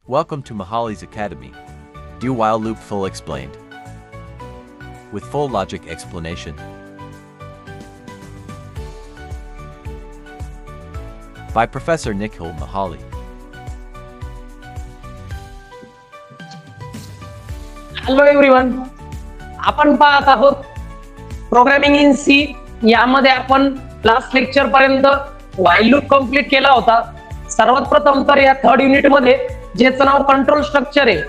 Welcome to Mahali's Academy. Do while loop full explained. With full logic explanation. By Professor Nikhil Mahali. Hello everyone, आपण पाहत आहोत programming in C. यामध्ये आपण last lecture पर्यंत while loop complete केला होता. सर्वात प्रथम तर या थर्ड युनिट मध्ये ज्याचं नाव कंट्रोल स्ट्रक्चर आहे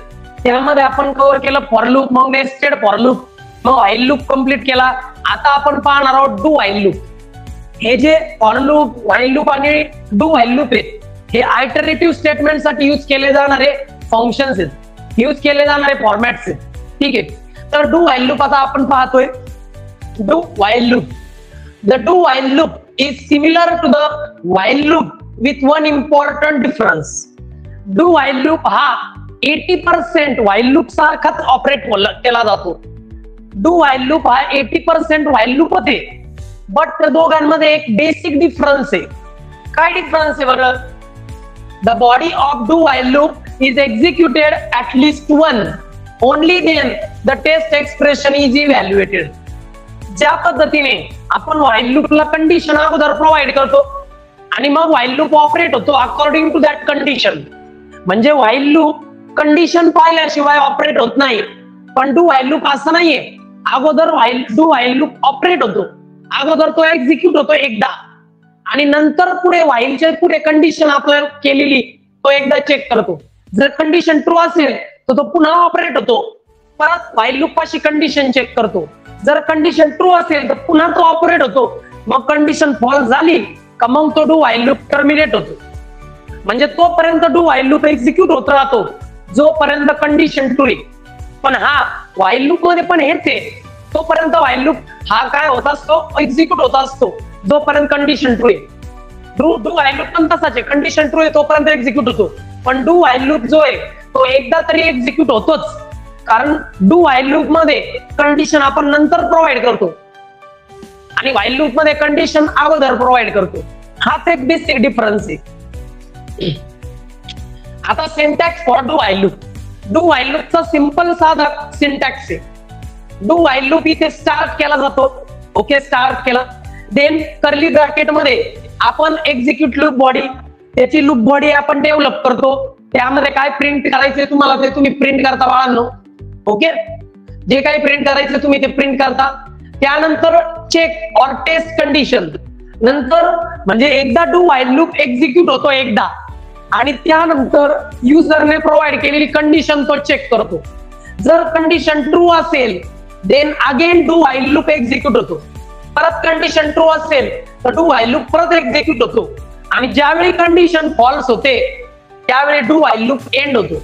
त्यामध्ये आपण कव्हर केलं फॉर लूप, मग नेस्टेड फॉर लूप, मग व्हाईल लूप कंप्लीट केला. आता आपण पाहणार आहोत डू व्हाईल लूप. हे जे फॉर लूप, व्हाईल लूप आणि डू व्हाईल लूप आहेत हे आयटरेटिव्ह स्टेटमेंट साठी युज केले जाणारे फंक्शन्स आहेत, युज केले जाणारे फॉर्मॅट्स आहेत. ठीक आहे, तर डू व्हाईल लूप आता आपण पाहतोय. Do while loop, the do while loop is similar to the while loop with one important difference. Do while loop हा 80% व्हाईल लूप सारखाच ऑपरेट केला जातो. डू व्हाईल लूप हा 80% व्हाईल लूप होते, but त्या दोघांमध्ये एक बेसिक डिफरन्स आहे. काय डिफरन्स आहे बरं? The body of do while loop is executed at least one, only then the test expression is evaluated. ज्या पद्धतीने आपण व्हाईल लूपला कंडिशन अगोदर प्रोव्हाइड करतो आणि मग व्हाईल लूप ऑपरेट होतो अकॉर्डिंग टू दॅट कंडिशन. म्हणजे व्हाईल लूप कंडिशन पाहिल्याशिवाय ऑपरेट होत नाही, पण डू व्हाईल लूप असं नाहीये. अगोदर डू व्हाईल लूप ऑपरेट होतो, अगोदर तो एक्झिक्यूट होतो एकदा आणि नंतर पुढे व्हाईलच्या पुढे कंडिशन आपल्याला केलेली तो एकदा चेक करतो. जर कंडिशन ट्रू असेल तर तो पुन्हा ऑपरेट होतो, परत व्हाईल लूप पाशी कंडिशन चेक करतो. जर कंडिशन ट्रू असेल तर पुन्हा तो ऑपरेट होतो, मग कंडिशन फॉल्स झाली का मग तो डू व्हाईल लूप टर्मिनेट होतो. म्हणजे तोपर्यंत डू व्हाईल लूप एक्झिक्यूट होत राहतो जोपर्यंत कंडिशन ट्रू आहे. पण हा व्हाईल लूप मध्ये पण हेच आहे, तोपर्यंत व्हाईल लूप हा काय होत असतो, एक्झिक्यूट होत असतो जोपर्यंत कंडिशन ट्रू आहे. डू व्हाईल लूप पण तसाच आहे, कंडिशन ट्रू आहे तोपर्यंत एक्झिक्यूट होतो. पण डू व्हाईल लूप जो आहे तो एकदा तरी एक्झिक्यूट होतोच, कारण डू व्हाईल लूप मध्ये कंडिशन आपण नंतर प्रोव्हाइड करतो आणि व्हाईल लूप मध्ये कंडिशन अगोदर प्रोव्हाइड करतो. हाच एक बेसिक डिफरन्स आहे. आता syntax for do while loop. Do while लूपचा सिंपल साधा सिंटॅक्स आहे. डू व्हाईल लूप इथे स्टार्ट केला जातो. ओके, स्टार्ट केला, देन कर्ली ब्रॅकेट मध्ये आपण एक्झिक्यूट लूप बॉडी, त्याची लूप बॉडी आपण डेव्हलप करतो. त्यामध्ये काय प्रिंट करायचे तुम्हाला ते तुम्ही प्रिंट करता बाळांनो. ओके, जे काही प्रिंट करायचे तुम्ही ते प्रिंट करता. त्यानंतर चेक ऑर टेस्ट कंडिशन. नंतर म्हणजे एकदा डू व्हाईल लूप एक्झिक्यूट होतो एकदा आणि त्यानंतर युजरने प्रोव्हाइड केलेली कंडिशन तो चेक करतो. जर कंडिशन ट्रू असेल then again do while loop execute होतो. परत कंडिशन ट्रू असेल तर डू व्हाईल लूप परत एक्झिक्यूट होतो आणि ज्यावेळी कंडिशन फॉल्स होते त्यावेळी डू व्हाईल लूप एंड होतो.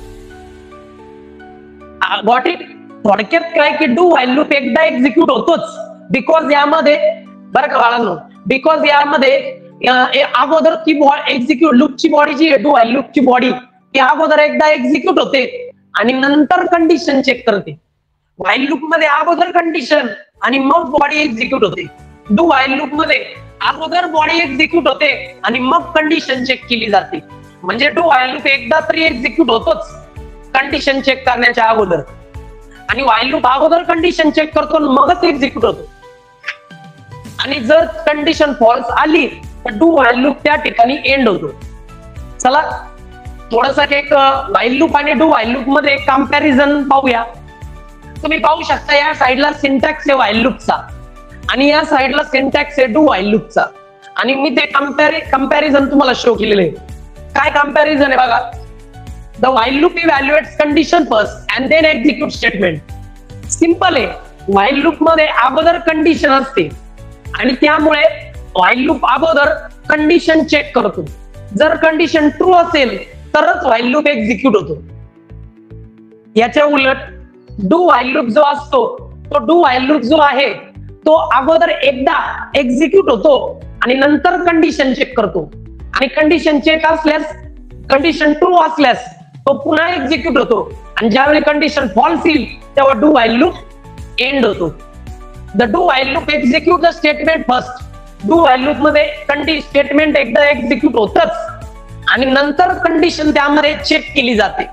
Got it? थोडक्यात काय की डू व्हाईल लूप एकदा एक्झिक्यूट होतोच, बिकॉज यामध्ये बरं का बाळांनो, बिकॉज यामध्ये अगोदर ती एक्झिक्यूट लूपची बॉडी जी आहे, डू व्हाईल लूपची बॉडी ती अगोदर एकदा एक्झिक्यूट होते आणि नंतर कंडिशन चेक करते. व्हाईल लूप मध्ये अगोदर कंडिशन आणि मग बॉडी एक्झिक्यूट होते. डू व्हाईल लूप मध्ये अगोदर बॉडी एक्झिक्यूट होते आणि मग कंडिशन चेक केली जाते. म्हणजे डू व्हाईल लूप एकदा तरी एक्झिक्यूट होतोच कंडिशन चेक करण्याच्या अगोदर, आणि व्हाईल लूप अगोदर कंडिशन चेक करतो मगच एक्झिक्यूट होतो. आणि जर कंडिशन फॉल्स आली तर डू व्हाईल लूप त्या ठिकाणी एंड होतो. चला थोडस एक व्हाईल लूप आणि डू व्हाईल लूप मध्ये कंपॅरिझन पाहूया. तुम्ही पाहू शकता या साइडला सिंटॅक्स आहे व्हाईल लूपचा आणि या साइडला सिंटॅक्स आहे डू व्हाईल लूपचा, आणि मी ते कंपॅरिझन तुम्हाला शो केलेले आहे. काय कंपॅरिझन आहे बघा. The while loop evaluates condition first and then execute statement. Simple आहे, व्हाईल लूप मध्ये अगोदर कंडिशन असते आणि त्यामुळे व्हाईल लूप अगोदर कंडिशन चेक करतो. जर कंडिशन ट्रू असेल तरच व्हाईल लूप एक्झिक्यूट होतो. याच्या उलट डू व्हाईल लूप जो असतो तो डू व्हाईल लूप जो आहे तो अगोदर एकदा एक्झिक्यूट होतो आणि नंतर कंडिशन चेक करतो, आणि कंडिशन चेक असल्यास, कंडिशन ट्रू असल्यास तो पुन्हा एक्झिक्यूट होतो आणि ज्यावेळी कंडिशन फॉल्स येईल तेव्हा डू व्हाईल लूप एंड होतो. The do while loop execute the statement first. Do while loop मध्ये स्टेटमेंट एकदा एक्झिक्यूट होतच आणि नंतर कंडिशन त्यामध्ये चेक केली जाते.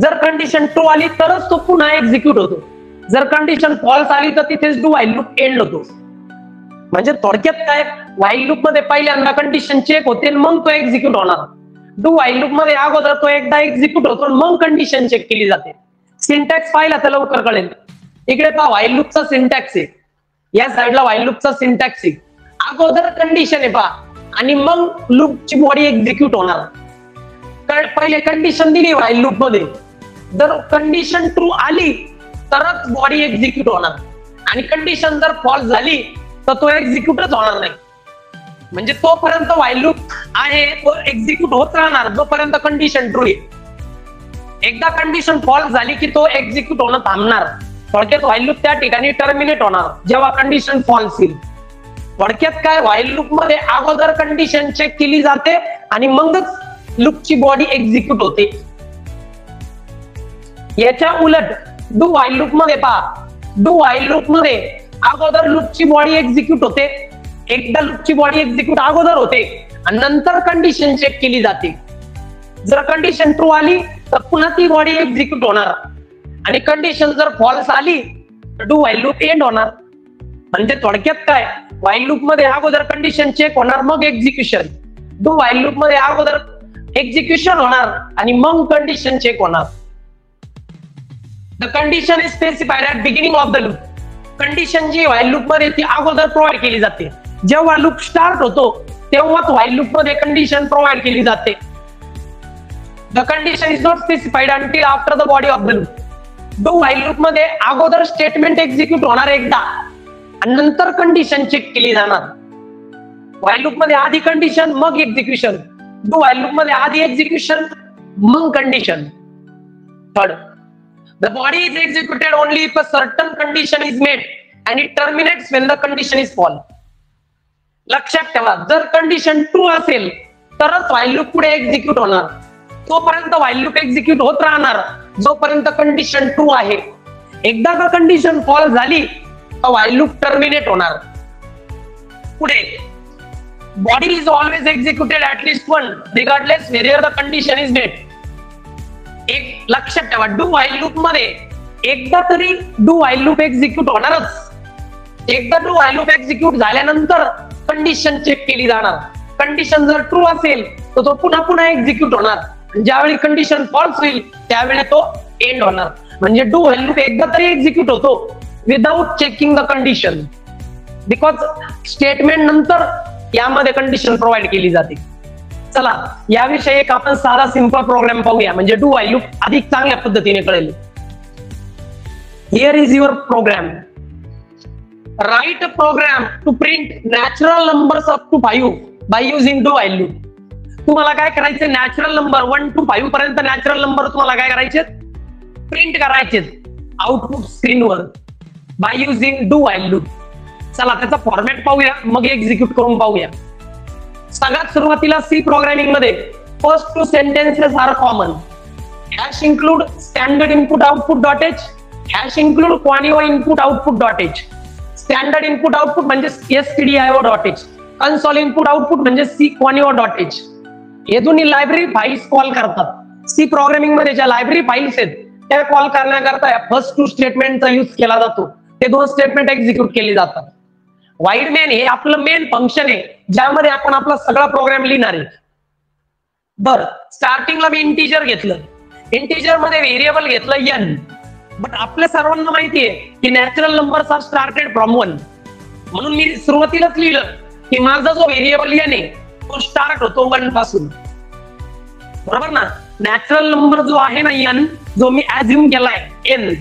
जर कंडिशन ट्रू आली तरच तो पुन्हा एक्झिक्यूट होतो. जर कंडिशन फॉल्स आली तर तिथेच डू व्हाईल लूप एंड होतो. म्हणजे थोडक्यात काय, व्हाईल लूप मध्ये पहिल्यांदा कंडिशन चेक होते मग तो एक्झिक्यूट होणार. डू व्हाईल लूप मध्ये अगोदर तो एकदा एक्झिक्यूट होतो मग कंडिशन चेक केली जाते. सिंटॅक्स पाहिला तर लवकर कळेल. इकडे पहा व्हाईल लूपचा सिंटॅक्स आहे, या साईडला व्हाईल लूपचा सिंटॅक्स आहे. अगोदर कंडिशन आहे पहा आणि मग लूपची बॉडी एक्झिक्यूट होणार. पहिले कंडिशन दिली व्हाईल लूप मध्ये, जर कंडिशन ट्रू आली तरच बॉडी एक्झिक्यूट होणार आणि कंडिशन जर फॉल्स झाली तर तो एक्झिक्यूटच होणार नाही. म्हणजे तोपर्यंत व्हाईल लूप आहे तो एक्झिक्यूट होत राहणार जोपर्यंत कंडिशन ट्रू आहे. एकदा कंडिशन फॉल्स झाली की तो एक्झिक्यूट होणं थांबणार. थोडक्यात व्हाईल लूप त्या ठिकाणी टर्मिनेट होणार जेव्हा कंडिशन फॉल्स येईल. थोडक्यात काय, व्हाईल लूप मध्ये अगोदर कंडिशन चेक केली जाते आणि मगच लूपची बॉडी एक्झिक्यूट होते. याच्या उलट डू व्हाईल लूप मध्ये पहा, डू व्हाईल लूप मध्ये अगोदर लूपची बॉडी एक्झिक्यूट होते. एकदा लूपची बॉडी एक्झिक्यूट अगोदर होते आणि नंतर कंडिशन चेक केली जाते. जर कंडिशन ट्रू आली तर पुन्हा ती बॉडी एक्झिक्यूट होणार आणि कंडिशन जर फॉल्स आली तर डू व्हाईल लूप एंड होणार. म्हणजे थोडक्यात काय, व्हाईल लूप मध्ये अगोदर कंडिशन चेक होणार मग एक्झिक्युशन. डू व्हाईल लूप मध्ये अगोदर एक्झिक्युशन होणार आणि मग कंडिशन चेक होणार. The condition is specified at beginning of the loop. Condition जी व्हाईल लूप मध्ये ती अगोदर प्रोव्हाइड केली जाते. जेव्हा लूप स्टार्ट होतो तेव्हाच व्हाईल लूप मध्ये कंडिशन प्रोव्हाइड केली जाते. The condition is not specified until after the body of the loop. Do while loop मध्ये अगोदर स्टेटमेंट एक्झिक्यूट होणार एकदा आणि नंतर कंडिशन चेक केली जाणार. व्हाईल लूप मध्ये आधी कंडिशन मग एक्झिक्युशन. डू व्हाईल लूप मध्ये आधी एक्झिक्युशन मग condition. Third, the body is executed only if a certain condition is met and it terminates when the condition is false. लक्षात ठेवा, जर कंडिशन ट्रू असेल तरच व्हाईल लूप पुढे एक्झिक्यूट होणार. तोपर्यंत व्हाईल लूप एक्झिक्यूट होत राहणार जोपर्यंत कंडिशन ट्रू आहे. एकदा का कंडिशन फॉल्स झाली तर व्हाईल लूप टर्मिनेट होणार. पुढे, body is always executed at least one regardless whether the condition is met. एक लक्षात ठेवा, डू व्हाईल लूप मध्ये एकदा तरी डू व्हाईल लूप एक्झिक्यूट होणारच. एकदा डू व्हाईल लूप एक्झिक्यूट झाल्यानंतर कंडिशन चेक केली जाणार. कंडिशन जर ट्रू असेल तर तो पुन्हा पुन्हा एक्झिक्यूट होणार. ज्यावेळी कंडिशन फॉल्स होईल त्यावेळी तो एंड होणार. म्हणजे डू व्हाईल लूप एकदा तरी एक्झिक्यूट होतो without checking the condition, because statement नंतर यामध्ये कंडिशन प्रोव्हाइड केली जाते. चला याविषयी एक आपण साधा सिंपल प्रोग्राम पाहूया म्हणजे डू व्हाईल लूप अधिक चांगल्या पद्धतीने कळेल. Here is your program. Write a program to print natural numbers up to 5 by using do while loop. तुम्हाला काय करायचे, नॅचरल नंबर 1 to 5 पर्यंत नॅचरल नंबर तुम्हाला काय करायचे, प्रिंट करायचे आउटपुट स्क्रीनवर bye using do while loop. चला त्याचा फॉर्मॅट पाहूया मग एक्झिक्यूट करून पाहूया. सगळ्यात सुरुवातीला सी प्रोग्रामिंग मध्ये first two sentences are common. Hash include standard input output dot H, hash include conio input output dot H. Standard input output म्हणजे stdio dot H, console input output म्हणजे C conio dot H. हे दोन्ही library files call करतात. C programming मध्ये ज्या library files आहेत त्या call करण्याकरता फर्स्ट टू स्टेटमेंटचा यूज केला जातो. ते दोन स्टेटमेंट एक्झिक्यूट केली जातात. वाईड मेन हे आपलं मेन फंक्शन आहे ज्यामध्ये आपण आपला सगळा प्रोग्राम लिहिणार आहे. बर, स्टार्टिंगला मी इंटिजर घेतलं, इंटिजर मध्ये व्हेरिएबल घेतलं n. बट आपल्या सर्वांना माहिती आहे की natural numbers are started from 1. म्हणून मी सुरुवातीलाच लिहिलं की माझा जो व्हेरिएबल n आहे तो स्टार्ट होतो 1 पासून. बरोबर ना. नॅचरल नंबर जो आहे ना n, जो मी ऍझ्युम केलाय n,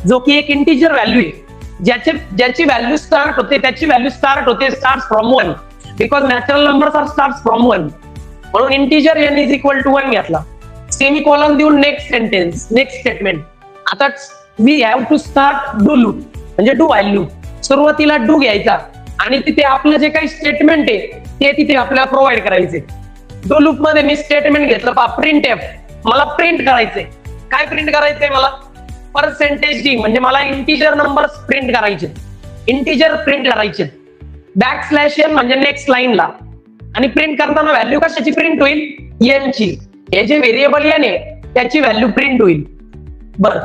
जो की एक इंटिजर व्हॅल्यू आहे, ज्याची व्हॅल्यू स्टार्ट होते त्याची व्हॅल्यू स्टार्ट होते start from 1 because natural numbers are start from 1. म्हणून integer n is equal to 1 घेतला, सेमीकोलन देऊन नेक्स्ट सेंटेन्स नेक्स्ट स्टेटमेंट. आता we have to start do loop म्हणजे डू व्हाईल लूप. सुरुवातीला do घ्यायचा आणि तिथे आपलं जे काही स्टेटमेंट आहे ते तिथे आपल्याला प्रोव्हाइड करायचे. डू लूप मध्ये मी स्टेटमेंट घेतलं पहा प्रिंट एफ. मला प्रिंट करायचंय, काय प्रिंट करायचंय मला, %d म्हणजे मला इंटिजर नंबर प्रिंट करायचे, इंटिजर प्रिंट करायचे. \n म्हणजे नेक्स्ट लाईनला. आणि प्रिंट करताना व्हॅल्यू कशाची प्रिंट होईल, n ची. हे जे व्हेरिएबल n आहे त्याची व्हॅल्यू प्रिंट होईल. बर,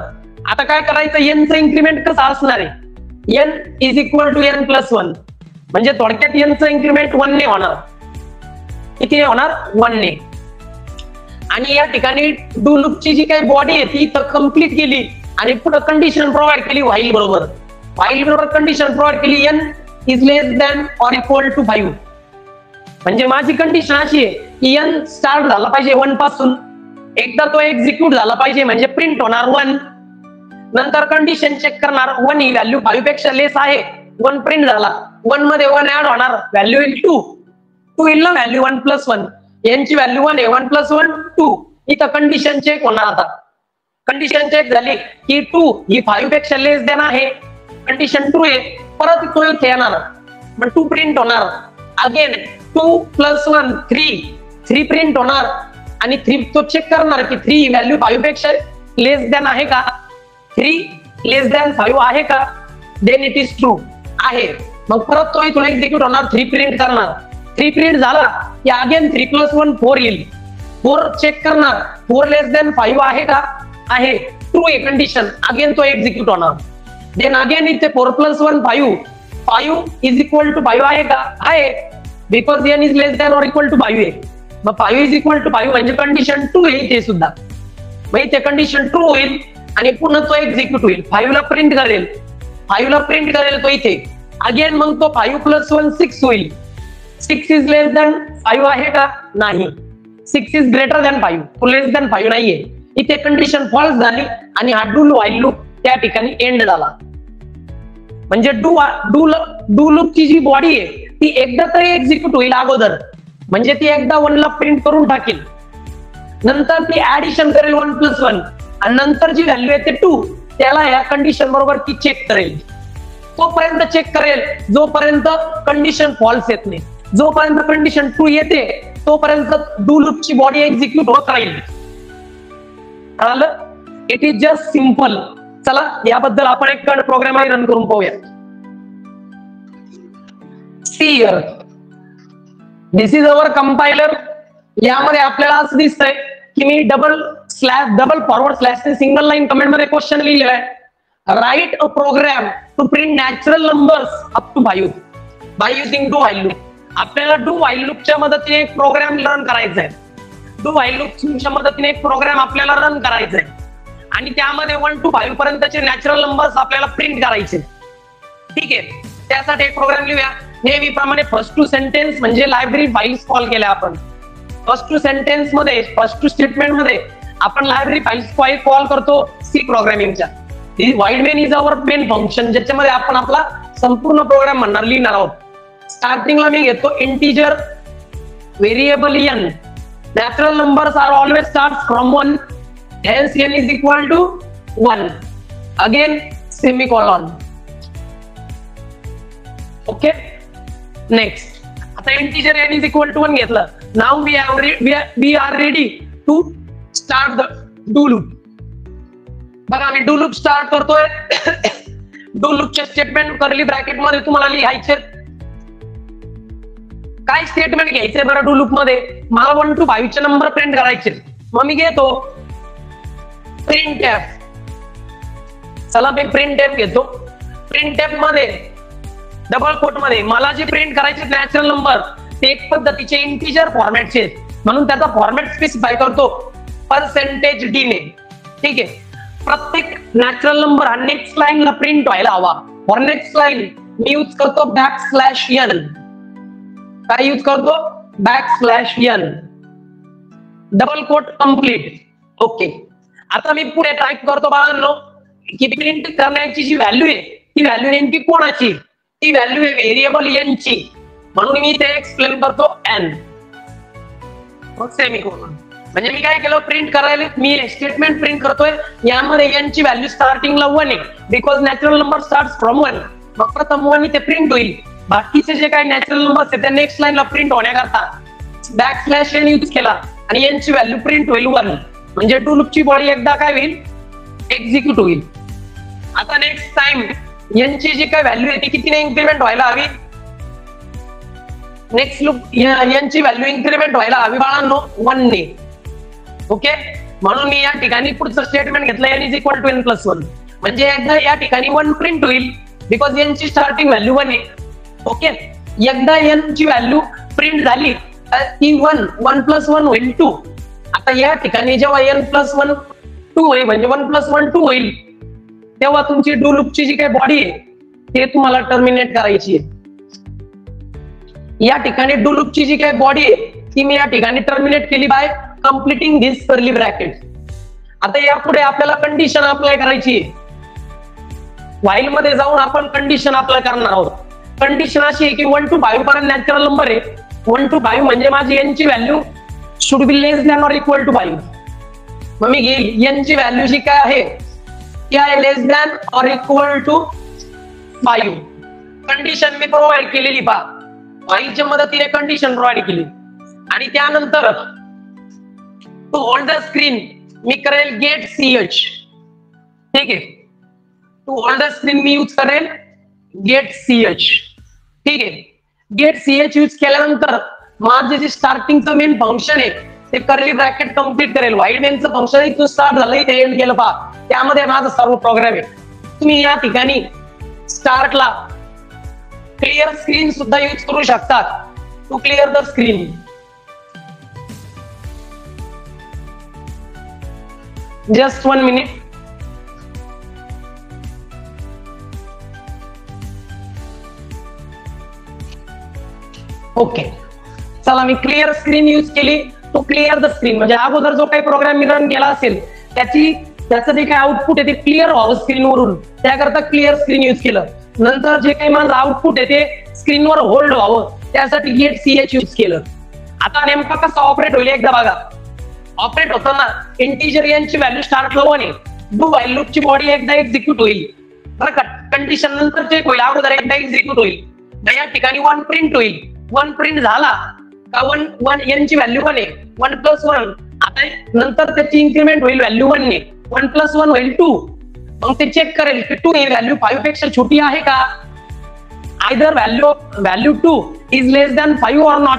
आता काय करायचं, एनचं इन्क्रीमेंट कसं असणार आहे, n is equal to n plus one, म्हणजे थोडक्यात एनचं इन्क्रीमेंट 1 ने होणार. किती होणार, 1 ने. आणि या ठिकाणी डू लूपची जी काही बॉडी आहे ती तर कम्प्लीट केली आणि पुढे कंडिशन प्रोव्हाइड केली व्हाईल बरोबर. व्हाईल बरोबर कंडिशन प्रोव्हाइड केली, n is less than or equal to 5. म्हणजे माझी कंडिशन अशी आहे की एन स्टार्ट झाला पाहिजे 1 पासून, एकदा तो एक्झिक्यूट झाला पाहिजे म्हणजे प्रिंट होणार 1. नंतर कंडिशन चेक करणार, 1 ही व्हॅल्यू 5 पेक्षा लेस आहे, 1 प्रिंट झाला, 1 मध्ये 1 ऍड होणार, व्हॅल्यू येईल 2. 2 येईल ना व्हॅल्यू 1 प्लस 1, यांची व्हॅल्यू 1 आहे, 1 प्लस 1 2. इथं कंडिशन चेक होणार. आता कंडिशन चेक झाली की 2 ही 5 पेक्षा लेस देन आहे, कंडिशन 2 आहे, परत तो इथे येणार, मग 2 प्रिंट होणार. अगेन 2 प्लस 1 3 प्रिंट होणार आणि 3 तो चेक करणार की 3 व्हॅल्यू 5 पेक्षा लेस दॅन आहे का, 3 लेस दॅन 5 आहे का, देन इट इज ट्रू आहे. मग परत तो इथून एक्झिक्यूट होणार, 3 प्रिंट करणार, 3 प्रिंट झाला की अगेन 3 प्लस 1 4 येईल, 4 चेक करणार, 4 लेस दॅन 5 आहे का, आहे, ट्रू आहे कंडिशन, अगेन तो एक्झिक्यूट होणार. देन अगेन इथे 4 प्लस 1 5 इज इक्वल टू 5 आहे का, आहे, because n is less than or equal to 5 आहे. मग 5 इज इक्वल टू 5 म्हणजे कंडिशन 2 आहे इथे सुद्धा, मग इथे कंडिशन 2 होईल आणि पुन्हा तो एक्झिक्यूट होईल, 5 ला प्रिंट करेल, 5 ला प्रिंट करेल तो इथे, अगेन मग तो 5 प्लस 1 6 होईल, 6 इज लेस दॅन 5 आहे का, नाही, 6 इज ग्रेटर दॅन 5, तो लेस दॅन 5 नाहीये. इथे कंडिशन फॉल्स झाली आणि हा डू व्हाईल लूप त्या ठिकाणी एंड झाला. म्हणजे डू लूपची जी बॉडी आहे ती एकदा तरी एक्झिक्यूट होईल अगोदर, म्हणजे ती एकदा 1 ला प्रिंट करून टाकेल, नंतर ती ऍडिशन करेल 1 प्लस 1 आणि नंतर जी व्हॅल्यू आहे ते 2 त्याला या कंडिशन बरोबर ती चेक करेल, तोपर्यंत चेक करेल जोपर्यंत कंडिशन फॉल्स येत नाही. जोपर्यंत कंडिशन 2 येते तोपर्यंत डू लूपची बॉडी एक्झिक्यूट होत राहील. कळालं? It is just simple. चला याबद्दल आपण एक प्रोग्राम रन करून पाहूया. See here, this is our compiler. यामध्ये आपल्याला असं दिसतंय की मी double forward slash single line comment मध्ये क्वेश्चन लिहिलेला आहे, right a program to print natural numbers up to 5 by using do while loop. आपल्याला डू व्हाईल लूपच्या मदतीने एक प्रोग्राम रन करायचा आहे. डू व्हाईल लूपच्या मदतीने एक प्रोग्राम आपल्याला रन करायचा आहे आणि त्यामध्ये 1 to 5 पर्यंतचे नॅचरल नंबर्स आपल्याला प्रिंट करायचे. ठीक आहे, त्यासाठी एक प्रोग्राम लिहूया. नेहमीप्रमाणे फर्स्ट टू सेंटेन्स म्हणजे लायब्ररी फाईल्स कॉल केल्या आपण. फर्स्ट टू सेंटेन्स मध्ये, फर्स्ट टू स्टेटमेंट मध्ये आपण लायब्ररी फाईल्स कॉल करतो सी प्रोग्रामिंगच्या. While main is our main function, ज्याच्यामध्ये आपण आपला संपूर्ण प्रोग्राम म्हणणार लिहिणार आहोत. स्टार्टिंगला मी घेतो integer variable n. Natural numbers are always start from 1, hence n is equal to 1. Again semicolon. Okay, next आता integer n is equal to 1 घेतलं. Now we are ready to start the do loop. बघा me do loop start करतोय. Do लूपचे statement curly bracket मध्ये तुम्हाला लिहायचे. काय statement घ्यायचे बरं डू लूप मध्ये, मला 1 to 5 चे नंबर प्रिंट करायचे. मग मी घेतो प्रिंट एफ. चला मी प्रिंट एफ घेतो. प्रिंट एफ मध्ये डबल कोट मध्ये मला जे प्रिंट करायचे नॅचरल नंबर ते एक पद्धतीचे इंटिजर फॉर्मॅटचे, म्हणून त्याचा फॉर्मॅट स्पेसिफाय करतो %d ने. ठीक आहे, प्रत्येक नॅचरल नंबर हा नेक्स्ट लाईनला प्रिंट व्हायला हवा. फॉर नेक्स्ट लाईन मी यूज करतो बॅकस्लॅश n. काय यूज करतो, backslash n. Double quote complete. Okay, आता मी पुढे टाईप करतो बाळांनो की प्रिंट करण्याची जी व्हॅल्यू आहे ती व्हॅल्यू नेमकी कोणाची, ती व्हॅल्यू आहे व्हेरिएबल n ची, म्हणून मी ते एक्सप्लेन करतो n. सेमिकोलन. म्हणजे मी काय केलं, प्रिंट करायला मी स्टेटमेंट प्रिंट करतोय, यामध्ये n ची व्हॅल्यू स्टार्टिंगला 1 आहे because natural number start from 1. मग प्रथम 1 इथे प्रिंट होईल, बाकीचे जे काही नॅचरल नंबर्स आहेत त्या नेक्स्ट लाईनला प्रिंट होण्याकरता बॅकस्लॅश n यूज केला आणि n ची व्हॅल्यू प्रिंट होईल 1. म्हणजे डू लूपची बॉडी एकदा काय होईल, एक्झिक्यूट होईल. आता नेक्स्ट टाइम यांची जी काय व्हॅल्यू आहे ती कितीने इन्क्रीमेंट व्हायला हवी, नेक्स्ट लूप यांची व्हॅल्यू इन्क्रीमेंट व्हायला हवी बाळांनो 1 ने. ओके, म्हणून मी या ठिकाणी पुढचं स्टेटमेंट घेतलं n is equal to n+1. म्हणजे एकदा या ठिकाणी 1 प्रिंट होईल बिकॉज n ची स्टार्टिंग व्हॅल्यू 1 आहे. ओके, एकदा n ची व्हॅल्यू प्रिंट झाली ती 1 होईल 2. आता या ठिकाणी जेव्हा n+1 2 होईल म्हणजे 1+1 2 होईल तेव्हा तुमची डू लूपची जी काही बॉडी आहे ते तुम्हाला टर्मिनेट करायची आहे. या ठिकाणी डू लूपची जी काही बॉडी आहे ती मी या ठिकाणी टर्मिनेट केली by completing this curly bracket. आता यापुढे आपल्याला कंडिशन अप्लाय करायची आहे. व्हाईल मध्ये जाऊन आपण कंडिशन अप्लाय करणार आहोत. कंडिशन अशी आहे की 1 to 5 पर्यंत नॅचरल नंबर आहे. 1 to 5 म्हणजे माझी n ची value should be less than or equal to 5. मग मी घेईल n ची व्हॅल्यू जी काय आहे ती आहे less than or equal to 5. Condition मी प्रोव्हाइड केलेली पहा, व्हाईलच्या मदतीने कंडिशन प्रोव्हाइड केली. आणि त्यानंतर टू होल्ड द स्क्रीन मी करेल गेट ch. ठीक आहे, टू होल्ड द स्क्रीन मी यूज करेल गेट ch. ठीक आहे, गेट ch यूज केल्यानंतर माझे जे स्टार्टिंगचं मेन फंक्शन आहे ते कर्ली ब्रॅकेट कम्प्लीट करेल. व्हाईल मेनचं फंक्शन इथून स्टार्ट झालंय ते एंड केलं पहा, त्यामध्ये माझा सर्व प्रोग्राम आहे. तुम्ही या ठिकाणी स्टार्टला क्लिअर स्क्रीन सुद्धा यूज करू शकतात to clear the screen. Just 1 minute. Okay, चला मी क्लिअर स्क्रीन यूज केली टू क्लिअर द स्क्रीन. म्हणजे अगोदर जो काही प्रोग्राम मी रन केला असेल त्याचं जे काही आउटपुट आहे ते क्लिअर व्हावं स्क्रीनवरून, त्याकरता क्लिअर स्क्रीन यूज केलं. नंतर जे काही माझं आउटपुट आहे ते स्क्रीनवर होल्ड व्हावं त्यासाठी गेट ch यूज केलं. आता नेमका कसं ऑपरेट होईल एकदा बघा. ऑपरेट होताना इंटिजर n ची व्हॅल्यू स्टार्टला 1 आहे. डू व्हाईल लूपची बॉडी एकदा एक्झिक्यूट होईल बरं का. कंडिशन नंतर चेक होईल, अगोदर एकदा एक्झिक्यूट होईल. या ठिकाणी 1 प्रिंट होईल. 1 प्रिंट झाला का 1 n ची व्हॅल्यू 1 आहे. 1+1 आता नंतर त्याची इन्क्रीमेंट होईल व्हॅल्यू 1 ने. 1+1 होईल 2. मग ते चेक करेल की 2 ही व्हॅल्यू 5 पेक्षा छोटी आहे का. Either value 2 is less than 5 or not.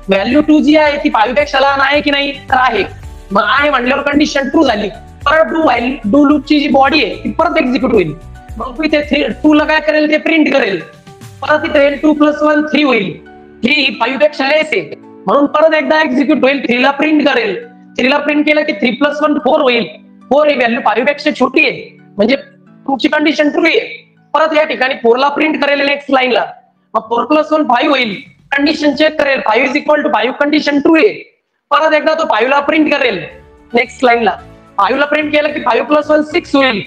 Value 2 जी आहे ती 5 पेक्षा लहान आहे की नाही, तर आहे. मग आहे म्हटल्यावर कंडिशन ट्रू झाली. परत डू लूपची जी बॉडी आहे ती परत एक्झिक्यूट होईल. मग इथे 2 ला काय करेल ते प्रिंट करेल. परत इथे 2+1 3 होईल. 3 ही 5 पेक्षा लेस आहे म्हणून परत एकदा एक्झिक्यूट होईल. 3 ला प्रिंट करेल. 3 ला प्रिंट केलं की 3+1 4 होईल. 4 ही व्हॅल्यू 5 पेक्षा छोटी आहे म्हणजे तुमची कंडिशन ट्रू आहे. परत या ठिकाणी 4 ला प्रिंट करेल नेक्स्ट लाईनला. मग 4+1 5 होईल. कंडिशन चेक करेल 5 is equal to 5 condition true आहे. परत एकदा तो 5 ला प्रिंट करेल नेक्स्ट लाईनला. 5 ला प्रिंट केलं की 5+1 6 होईल.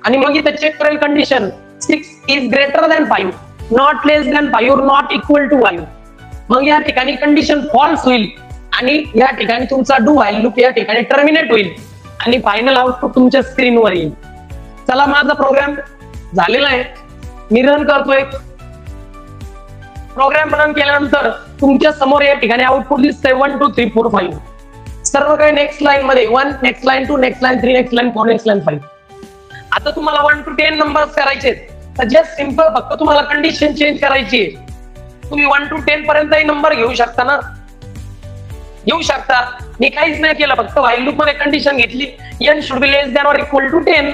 आणि मग इथे चेक करेल condition 6 is greater than 5 not less than 5 और नॉट इक्वल टू 5. मग या ठिकाणी कंडिशन फॉल्स होईल आणि या ठिकाणी तुमचा डू व्हाईल लूप या ठिकाणी टर्मिनेट होईल आणि फायनल आउटपुट तुमच्या स्क्रीनवर येईल. चला माझा प्रोग्राम झालेला आहे, मी रन करतोय. प्रोग्राम रन केल्यानंतर तुमच्या समोर या ठिकाणी आउटपुट दिसतंय 1 2 3 4 5. सर्व काही नेक्स्ट लाईन मध्ये 1 next line 2 next line 3 next line 4 next line 5. आता तुम्हाला 1 to 10 नंबर्स करायचे तर जस्ट सिंपल फक्त तुम्हाला कंडिशन चेंज करायची आहे. तुम्ही 1 to 10 पर्यंतही नंबर घेऊ शकता ना, घेऊ शकता. मी काहीच नाही केलं, फक्त व्हाईल लूप मध्ये कंडिशन घेतली n should be less than or equal to 10.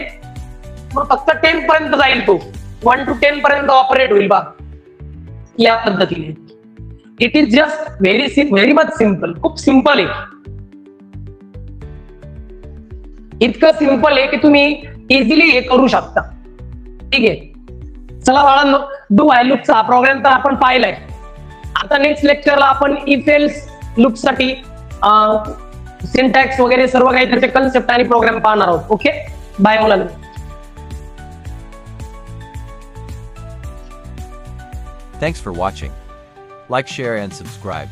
मग फक्त 10 पर्यंत जाईल तो. 1 to 10 पर्यंत ऑपरेट होईल बा या पद्धतीने. It is just very much simple. खूप सिंपल आहे. इतकं सिंपल आहे की तुम्ही इझिली हे करू शकता. ठीक आहे, चला बाळांनो, डू व्हाईल लूपचा हा प्रोग्राम तर आपण पाहिलाय. आता नेक्स्ट लेक्चरला आपण इफ एल्स लूप साठी सिंटॅक्स वगैरे सर्व काही त्याचे कन्सेप्ट आणि प्रोग्राम पाहणार आहोत. ओके, बाय मुलांनो. Thanks for watching. Like, share, and subscribe.